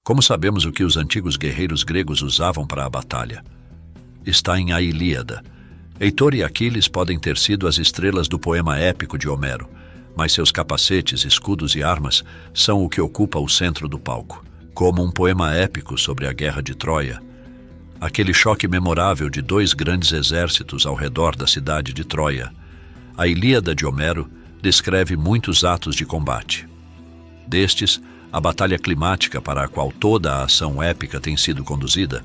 Como sabemos o que os antigos guerreiros gregos usavam para a batalha? Está em A Ilíada. Heitor e Aquiles podem ter sido as estrelas do poema épico de Homero, mas seus capacetes, escudos e armas são o que ocupa o centro do palco. Como um poema épico sobre a guerra de Troia, aquele choque memorável de dois grandes exércitos ao redor da cidade de Troia, a Ilíada de Homero descreve muitos atos de combate. Destes, a batalha climática para a qual toda a ação épica tem sido conduzida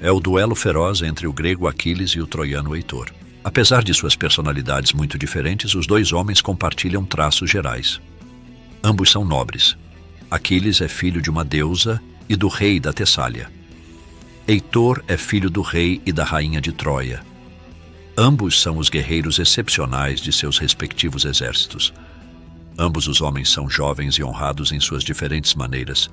é o duelo feroz entre o grego Aquiles e o troiano Heitor. Apesar de suas personalidades muito diferentes, os dois homens compartilham traços gerais. Ambos são nobres. Aquiles é filho de uma deusa e do rei da Tessália. Heitor é filho do rei e da rainha de Troia. Ambos são os guerreiros excepcionais de seus respectivos exércitos. Ambos os homens são jovens e honrados em suas diferentes maneiras,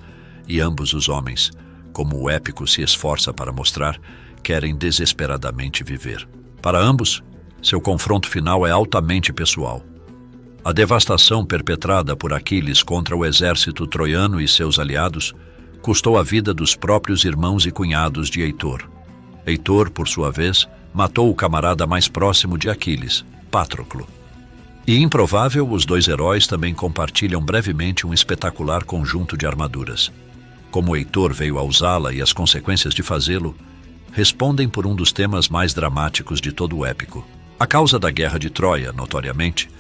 e ambos os homens, como o épico se esforça para mostrar, querem desesperadamente viver. Para ambos, seu confronto final é altamente pessoal. A devastação perpetrada por Aquiles contra o exército troiano e seus aliados custou a vida dos próprios irmãos e cunhados de Heitor. Heitor, por sua vez, matou o camarada mais próximo de Aquiles, Patroclo. E improvável, os dois heróis também compartilham brevemente um espetacular conjunto de armaduras. Como Heitor veio a usá-la e as consequências de fazê-lo, respondem por um dos temas mais dramáticos de todo o épico. A causa da guerra de Troia, notoriamente,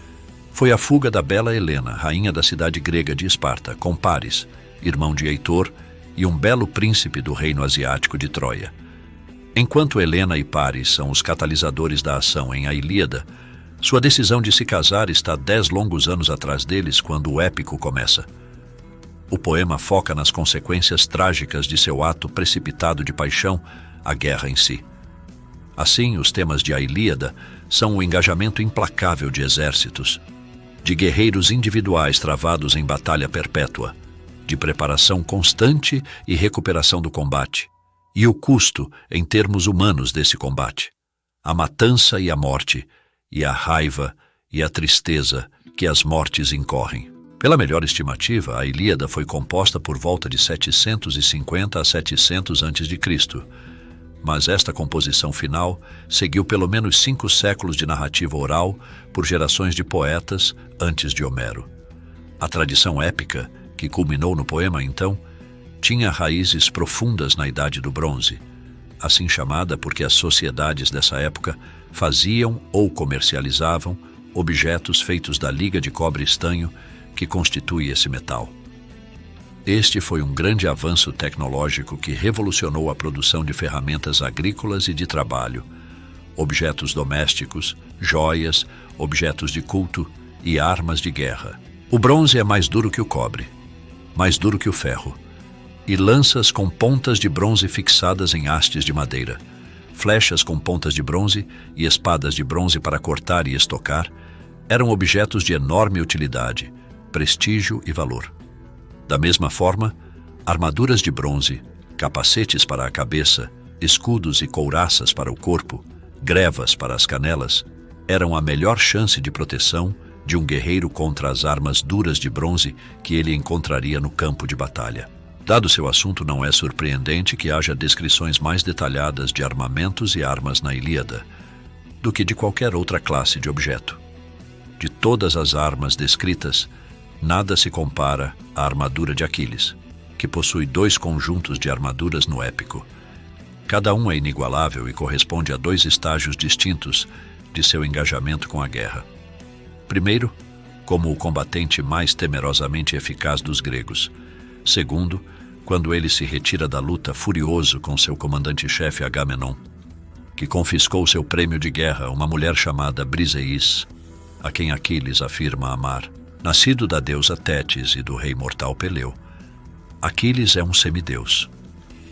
foi a fuga da bela Helena, rainha da cidade grega de Esparta, com Paris, irmão de Heitor, e um belo príncipe do reino asiático de Troia. Enquanto Helena e Paris são os catalisadores da ação em A Ilíada, sua decisão de se casar está 10 longos anos atrás deles quando o épico começa. O poema foca nas consequências trágicas de seu ato precipitado de paixão, a guerra em si. Assim, os temas de A Ilíada são o engajamento implacável de exércitos, de guerreiros individuais travados em batalha perpétua, de preparação constante e recuperação do combate, e o custo em termos humanos desse combate, a matança e a morte, e a raiva e a tristeza que as mortes incorrem. Pela melhor estimativa, a Ilíada foi composta por volta de 750 a 700 a.C., mas esta composição final seguiu pelo menos 5 séculos de narrativa oral por gerações de poetas antes de Homero. A tradição épica, que culminou no poema então, tinha raízes profundas na Idade do Bronze, assim chamada porque as sociedades dessa época faziam ou comercializavam objetos feitos da liga de cobre-estanho que constitui esse metal. Este foi um grande avanço tecnológico que revolucionou a produção de ferramentas agrícolas e de trabalho, objetos domésticos, joias, objetos de culto e armas de guerra. O bronze é mais duro que o cobre, mais duro que o ferro, e lanças com pontas de bronze fixadas em hastes de madeira, flechas com pontas de bronze e espadas de bronze para cortar e estocar, eram objetos de enorme utilidade, prestígio e valor. Da mesma forma, armaduras de bronze, capacetes para a cabeça, escudos e couraças para o corpo, grevas para as canelas, eram a melhor chance de proteção de um guerreiro contra as armas duras de bronze que ele encontraria no campo de batalha. Dado seu assunto, não é surpreendente que haja descrições mais detalhadas de armamentos e armas na Ilíada do que de qualquer outra classe de objeto. De todas as armas descritas, nada se compara à armadura de Aquiles, que possui 2 conjuntos de armaduras no épico. Cada um é inigualável e corresponde a 2 estágios distintos de seu engajamento com a guerra. Primeiro, como o combatente mais temerosamente eficaz dos gregos. Segundo, quando ele se retira da luta furioso com seu comandante-chefe Agamenon, que confiscou seu prêmio de guerra, uma mulher chamada Briseis, a quem Aquiles afirma amar. Nascido da deusa Tétis e do rei mortal Peleu, Aquiles é um semideus,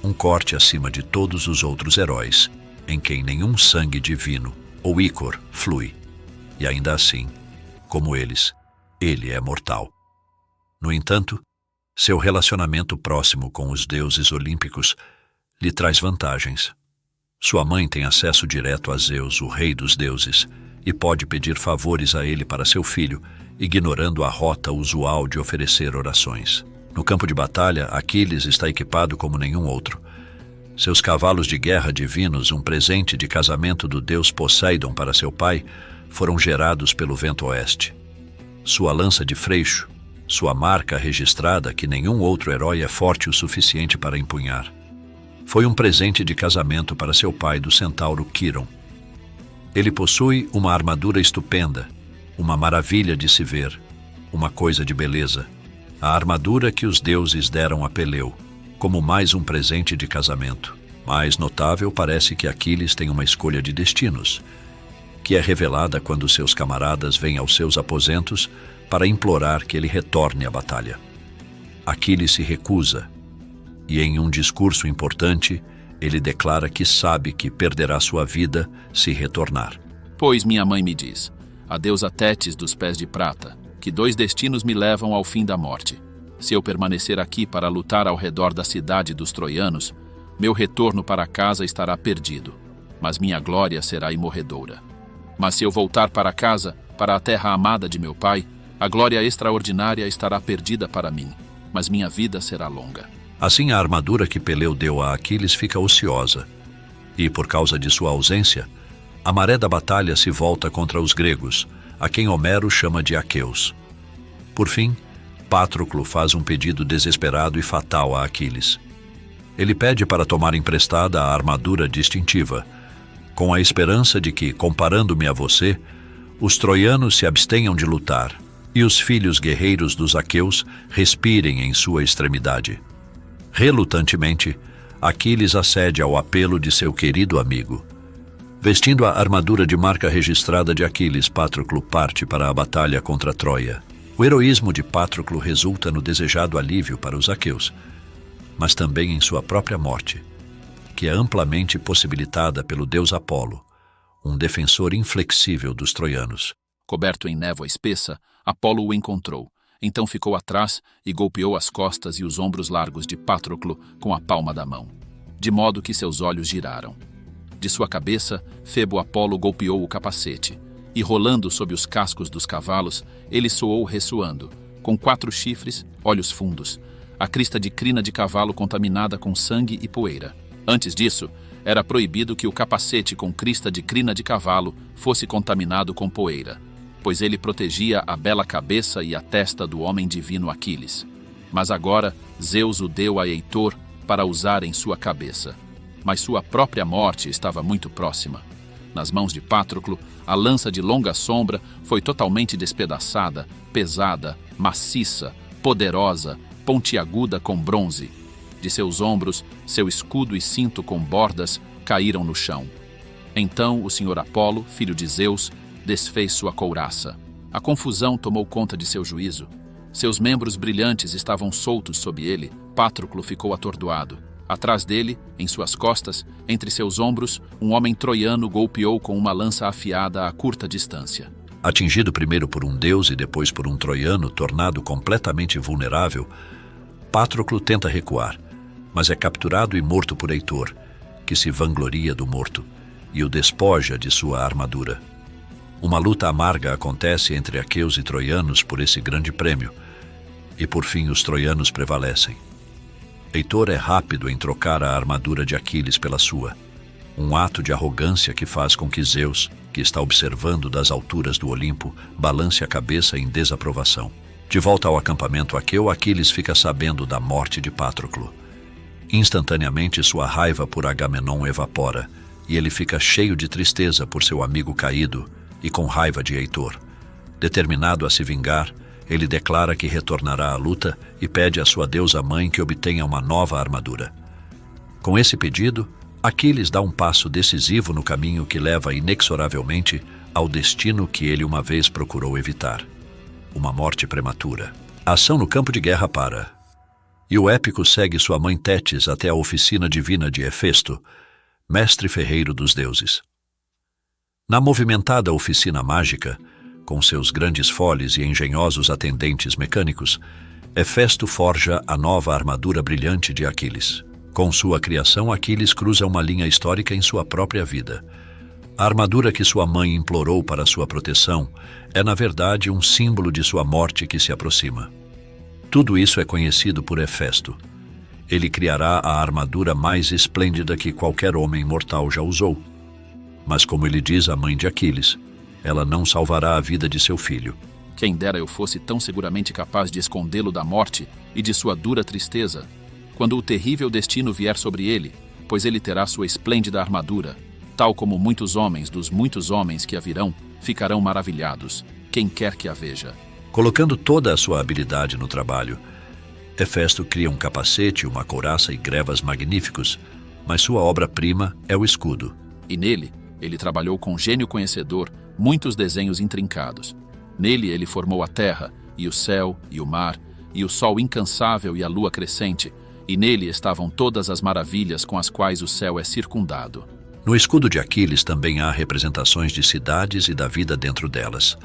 um corte acima de todos os outros heróis, em quem nenhum sangue divino ou ícor flui, e ainda assim, como eles, ele é mortal. No entanto, seu relacionamento próximo com os deuses olímpicos lhe traz vantagens. Sua mãe tem acesso direto a Zeus, o rei dos deuses, e pode pedir favores a ele para seu filho, ignorando a rota usual de oferecer orações. No campo de batalha, Aquiles está equipado como nenhum outro. Seus cavalos de guerra divinos, um presente de casamento do deus Poseidon para seu pai, foram gerados pelo vento oeste. Sua lança de freixo, sua marca registrada que nenhum outro herói é forte o suficiente para empunhar. Foi um presente de casamento para seu pai do centauro Quirón. Ele possui uma armadura estupenda, uma maravilha de se ver, uma coisa de beleza. A armadura que os deuses deram a Peleu, como mais um presente de casamento. Mais notável parece que Aquiles tem uma escolha de destinos, que é revelada quando seus camaradas vêm aos seus aposentos para implorar que ele retorne à batalha. Aquiles se recusa, e em um discurso importante, ele declara que sabe que perderá sua vida se retornar. Pois minha mãe me diz, a deusa Tétis dos pés de prata, que 2 destinos me levam ao fim da morte. Se eu permanecer aqui para lutar ao redor da cidade dos troianos, meu retorno para casa estará perdido, mas minha glória será imorredoura. Mas se eu voltar para casa, para a terra amada de meu pai, a glória extraordinária estará perdida para mim, mas minha vida será longa. Assim, a armadura que Peleu deu a Aquiles fica ociosa, e, por causa de sua ausência, a maré da batalha se volta contra os gregos, a quem Homero chama de aqueus. Por fim, Patroclo faz um pedido desesperado e fatal a Aquiles. Ele pede para tomar emprestada a armadura distintiva, com a esperança de que, comparando-me a você, os troianos se abstenham de lutar e os filhos guerreiros dos aqueus respirem em sua extremidade. Relutantemente, Aquiles acede ao apelo de seu querido amigo. Vestindo a armadura de marca registrada de Aquiles, Patroclo parte para a batalha contra Troia. O heroísmo de Patroclo resulta no desejado alívio para os aqueus, mas também em sua própria morte, que é amplamente possibilitada pelo deus Apolo, um defensor inflexível dos troianos. Coberto em névoa espessa, Apolo o encontrou. Então ficou atrás e golpeou as costas e os ombros largos de Patroclo com a palma da mão, de modo que seus olhos giraram. De sua cabeça, Febo Apolo golpeou o capacete, e rolando sob os cascos dos cavalos, ele soou ressoando, com 4 chifres, olhos fundos, a crista de crina de cavalo contaminada com sangue e poeira. Antes disso, era proibido que o capacete com crista de crina de cavalo fosse contaminado com poeira, pois ele protegia a bela cabeça e a testa do homem divino Aquiles. Mas agora Zeus o deu a Heitor para usar em sua cabeça. Mas sua própria morte estava muito próxima. Nas mãos de Patroclo, a lança de longa sombra foi totalmente despedaçada, pesada, maciça, poderosa, pontiaguda com bronze. De seus ombros, seu escudo e cinto com bordas caíram no chão. Então o senhor Apolo, filho de Zeus, desfez sua couraça. A confusão tomou conta de seu juízo. Seus membros brilhantes estavam soltos sob ele. Patroclo ficou atordoado. Atrás dele, em suas costas, entre seus ombros, um homem troiano golpeou com uma lança afiada a curta distância. Atingido primeiro por um deus e depois por um troiano tornado completamente vulnerável, Patroclo tenta recuar, mas é capturado e morto por Heitor, que se vangloria do morto, e o despoja de sua armadura. Uma luta amarga acontece entre aqueus e troianos por esse grande prêmio, e por fim os troianos prevalecem. Heitor é rápido em trocar a armadura de Aquiles pela sua, um ato de arrogância que faz com que Zeus, que está observando das alturas do Olimpo, balance a cabeça em desaprovação. De volta ao acampamento aqueu, Aquiles fica sabendo da morte de Patroclo. Instantaneamente sua raiva por Agamenon evapora, e ele fica cheio de tristeza por seu amigo caído e com raiva de Heitor. Determinado a se vingar, ele declara que retornará à luta e pede à sua deusa mãe que obtenha uma nova armadura. Com esse pedido, Aquiles dá um passo decisivo no caminho que leva inexoravelmente ao destino que ele uma vez procurou evitar: uma morte prematura. A ação no campo de guerra para, e o épico segue sua mãe Tétis até a oficina divina de Hefesto, mestre ferreiro dos deuses. Na movimentada oficina mágica, com seus grandes foles e engenhosos atendentes mecânicos, Hefesto forja a nova armadura brilhante de Aquiles. Com sua criação, Aquiles cruza uma linha histórica em sua própria vida. A armadura que sua mãe implorou para sua proteção é, na verdade, um símbolo de sua morte que se aproxima. tudo isso é conhecido por Hefesto. Ele criará a armadura mais esplêndida que qualquer homem mortal já usou. Mas como ele diz à mãe de Aquiles, ela não salvará a vida de seu filho. Quem dera eu fosse tão seguramente capaz de escondê-lo da morte e de sua dura tristeza, quando o terrível destino vier sobre ele, pois ele terá sua esplêndida armadura, tal como muitos homens dos muitos homens que a virão, ficarão maravilhados, quem quer que a veja. Colocando toda a sua habilidade no trabalho, Hefesto cria um capacete, uma couraça e grevas magníficos, mas sua obra-prima é o escudo. E nele, ele trabalhou com gênio conhecedor muitos desenhos intrincados. Nele ele formou a terra, e o céu, e o mar, e o sol incansável e a lua crescente, e nele estavam todas as maravilhas com as quais o céu é circundado. No escudo de Aquiles também há representações de cidades e da vida dentro delas.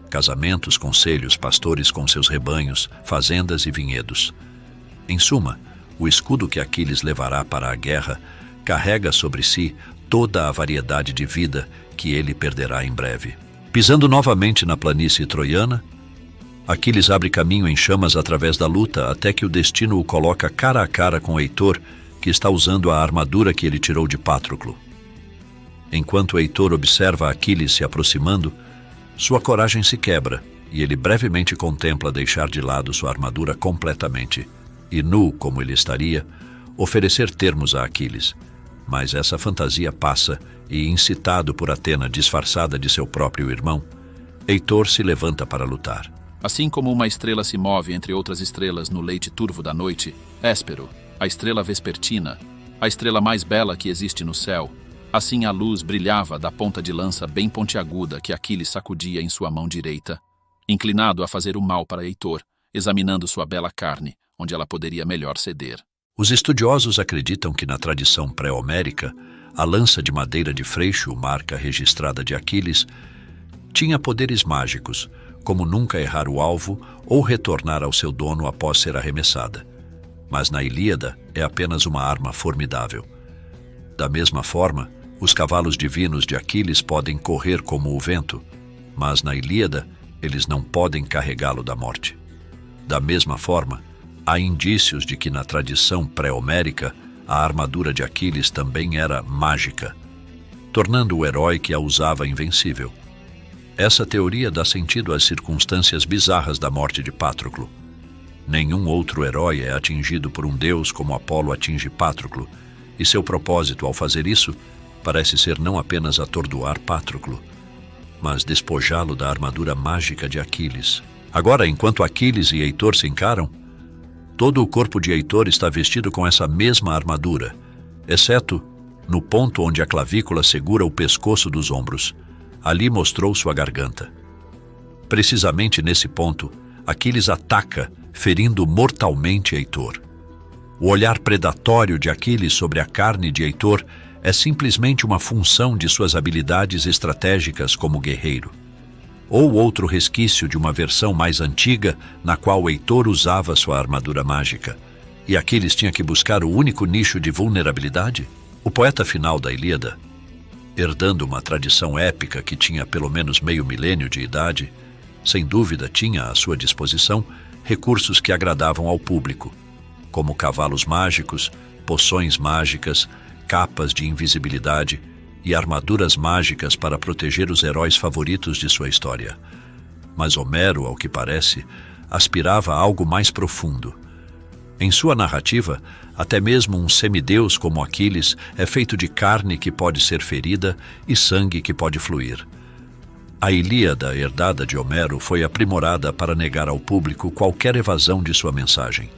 Casamentos, conselhos, pastores com seus rebanhos, fazendas e vinhedos. Em suma, o escudo que Aquiles levará para a guerra carrega sobre si toda a variedade de vida que ele perderá em breve. Pisando novamente na planície troiana, Aquiles abre caminho em chamas através da luta até que o destino o coloca cara a cara com Heitor, que está usando a armadura que ele tirou de Patroclo. Enquanto Heitor observa Aquiles se aproximando, sua coragem se quebra e ele brevemente contempla deixar de lado sua armadura completamente e, nu como ele estaria, oferecer termos a Aquiles. Mas essa fantasia passa e, incitado por Atena disfarçada de seu próprio irmão, Heitor se levanta para lutar. Assim como uma estrela se move entre outras estrelas no leite turvo da noite, Héspero, a estrela vespertina, a estrela mais bela que existe no céu, assim a luz brilhava da ponta de lança bem pontiaguda que Aquiles sacudia em sua mão direita, inclinado a fazer o mal para Heitor, examinando sua bela carne, onde ela poderia melhor ceder. Os estudiosos acreditam que na tradição pré-homérica, a lança de madeira de freixo, marca registrada de Aquiles, tinha poderes mágicos, como nunca errar o alvo ou retornar ao seu dono após ser arremessada. Mas na Ilíada é apenas uma arma formidável. Da mesma forma, os cavalos divinos de Aquiles podem correr como o vento, mas na Ilíada eles não podem carregá-lo da morte. Da mesma forma, há indícios de que na tradição pré-homérica a armadura de Aquiles também era mágica, tornando o herói que a usava invencível. Essa teoria dá sentido às circunstâncias bizarras da morte de Patroclo. Nenhum outro herói é atingido por um deus como Apolo atinge Patroclo, e seu propósito ao fazer isso parece ser não apenas atordoar Patroclo, mas despojá-lo da armadura mágica de Aquiles. Agora, enquanto Aquiles e Heitor se encaram, todo o corpo de Heitor está vestido com essa mesma armadura, exceto no ponto onde a clavícula segura o pescoço dos ombros. Ali mostrou sua garganta. Precisamente nesse ponto, Aquiles ataca, ferindo mortalmente Heitor. O olhar predatório de Aquiles sobre a carne de Heitor é simplesmente uma função de suas habilidades estratégicas como guerreiro, ou outro resquício de uma versão mais antiga na qual Heitor usava sua armadura mágica, e Aquiles tinha que buscar o único nicho de vulnerabilidade? O poeta final da Ilíada, herdando uma tradição épica que tinha pelo menos meio milênio de idade, sem dúvida tinha à sua disposição recursos que agradavam ao público, como cavalos mágicos, poções mágicas, capas de invisibilidade e armaduras mágicas para proteger os heróis favoritos de sua história. Mas Homero, ao que parece, aspirava a algo mais profundo. Em sua narrativa, até mesmo um semideus como Aquiles é feito de carne que pode ser ferida e sangue que pode fluir. A Ilíada, herdada de Homero, foi aprimorada para negar ao público qualquer evasão de sua mensagem.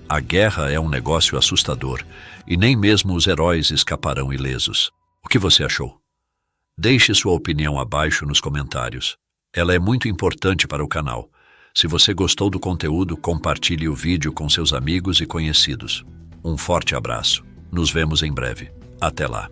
A guerra é um negócio assustador, e nem mesmo os heróis escaparão ilesos. O que você achou? Deixe sua opinião abaixo nos comentários. Ela é muito importante para o canal. Se você gostou do conteúdo, compartilhe o vídeo com seus amigos e conhecidos. Um forte abraço. Nos vemos em breve. Até lá.